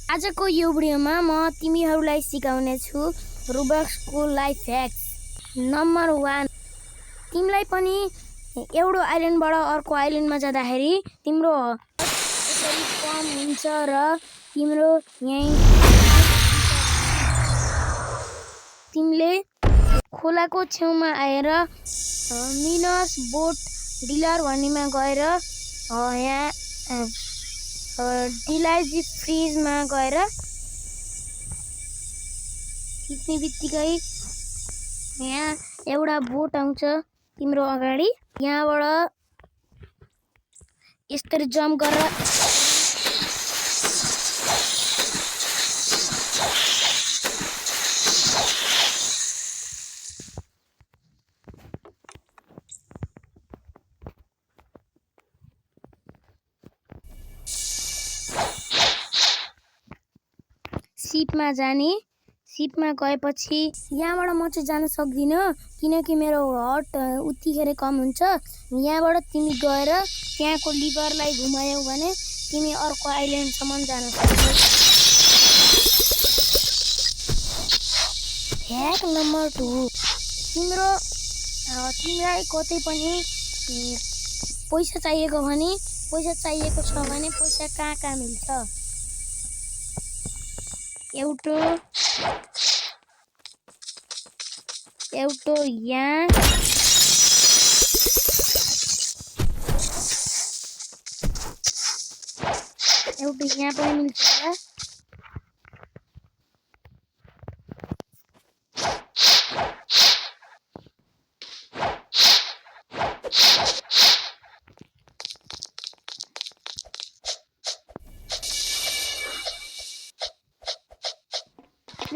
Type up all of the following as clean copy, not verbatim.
आजको यो भिडियोमा म तिमीहरूलाई सिकाउने छु रुबक्सको लाइफ ह्याक्स। नम्बर 1, तिमीलाई पनि एउटा आइल्यान्डबाट अर्को आइल्यान्डमा जाँदाखेरि तिम्रो यसरी कम हुन्छ र तिम्रो यही तिमीले खोलाको छेउमा आएर मिनस बोट डिलर भन्नेमा गएर यहाँ डिलाइजी फ्रिजमा गएर खिच्ने बित्तिकै यहाँ एउटा बोट आउँछ तिम्रो अगाडि। यहाँबाट यसरी जम्प गरेर सिपमा जाने। सिपमा गएपछि यहाँबाट म चाहिँ जान सक्दिनँ किनकि मेरो हट उतिखेर कम हुन्छ। यहाँबाट तिमी गएर त्यहाँको लिभरलाई घुमायौ भने तिमी अर्को आइल्यान्डसम्म जान सक्छौ। ह्याक नम्बर 2, तिमीलाई कतै पनि पैसा चाहिएको छ भने पैसा कहाँ मिल्छ? एउटा यहाँ पनि मिल्छ।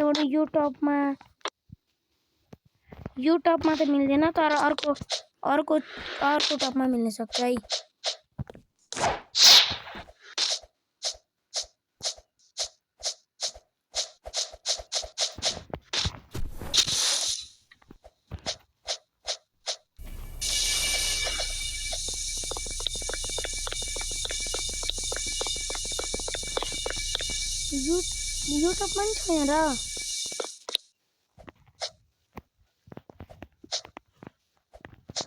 एउटा यो टपमा त मिल्दैन तर अर्को टपमा मिल्न सक्छ है। यो टपमा नि छैन र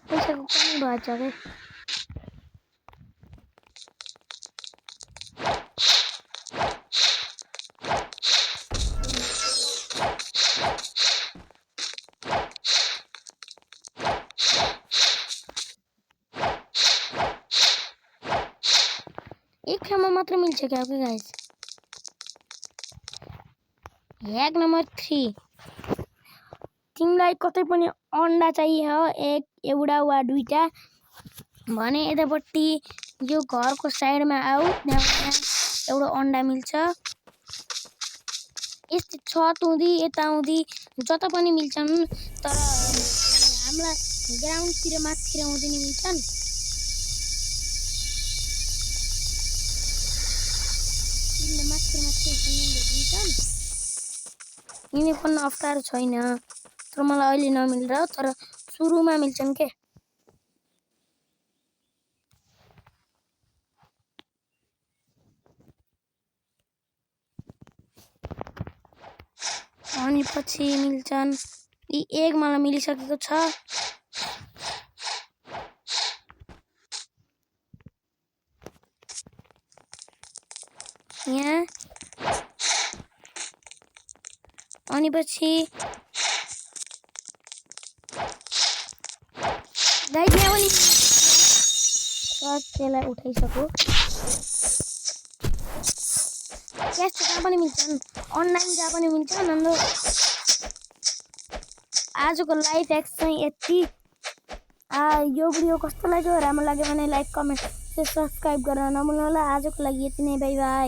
पैसाको कमी भएछ के। एक ठाउँमा मात्र मिल्छ क्या गाइस। ह्याक नम्बर 3, तिमीलाई कतै पनि अन्डा चाहियो एउटा वा दुईटा भने यतापट्टि यो घरको साइडमा आऊ, त्यहाँ एउटा अन्डा मिल्छ। यस्तै छत हुँदी यता आउँदी जता पनि मिल्छन् तर हाम्रा ग्राउन्डतिर माथितिर आउँदै नि मिल्छन्। यिनी पनि अप्ठ्यारो छैन तर मलाई अहिले नमिल्छ तर सुरुमा मिल्छन् के। अनि पछि मिल्छन्। यी एक मलाई मिलिसकेको छ। यहाँ अनि पछि गाइस यहाँ पनि त्यसलाई उठाइसक्यो। यस्तो जहाँ पनि मिल्छन्, अनलाइन जहाँ पनि मिल्छन्। हाम्रो आजको लाइफ ह्याक्स चाहिँ यति। यो भिडियो कस्तो लाग्यो? राम्रो लाग्यो भने लाइक, कमेन्ट, सब्सक्राइब गर्न नभुल्नु होला। आजको लागि यति नै, बाइ बाइ।